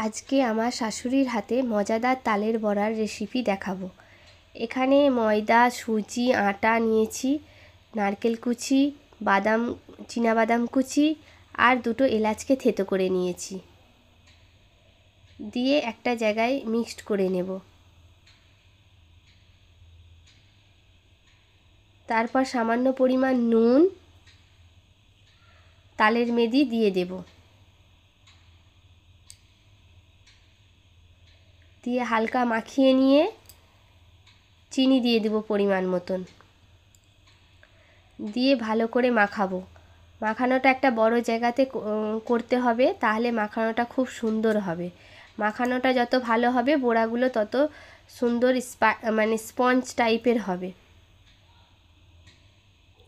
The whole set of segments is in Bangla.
আজকে আমার শাশুড়ির হাতে মজাদার তালের বড়ার রেসিপি দেখাবো। এখানে ময়দা, সুজি, আটা নিয়েছি, নারকেল কুচি, বাদাম, চীনাবাদাম কুচি আর দুটো এলাচকে থেতো করে নিয়েছি, দিয়ে একটা জায়গায় মিক্সড করে নেব। তারপর সামান্য পরিমাণ নুন, তালের মেদি দিয়ে দেব, দিয়ে হালকা মাখিয়ে নিয়ে চিনি দিয়ে দেব পরিমাণ মতন, দিয়ে ভালো করে মাখাবো। মাখানোটা একটা বড় জায়গাতে করতে হবে, তাহলে মাখানোটা খুব সুন্দর হবে। মাখানোটা যত ভালো হবে বড়াগুলো তত সুন্দর স্পঞ্জ টাইপের হবে।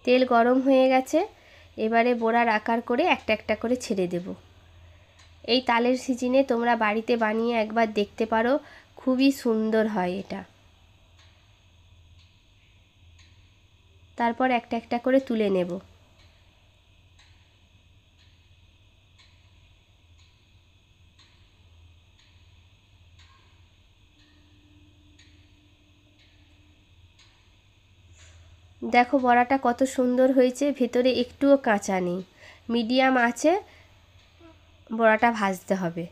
তেল গরম হয়ে গেছে, এবারে বড়ার আকার করে একটা একটা করে ছেড়ে দেব। এই তালের সিজনে তোমরা বাড়িতে বানিয়ে একবার দেখতে পারো, খুবই সুন্দর হয় এটা। তারপর একটা একটা করে তুলে নেব। দেখো বড়াটা কত সুন্দর হয়েছে, ভেতরে একটুও কাঁচা নেই। মিডিয়াম আঁচে বড়াটা ভাজতে হবে।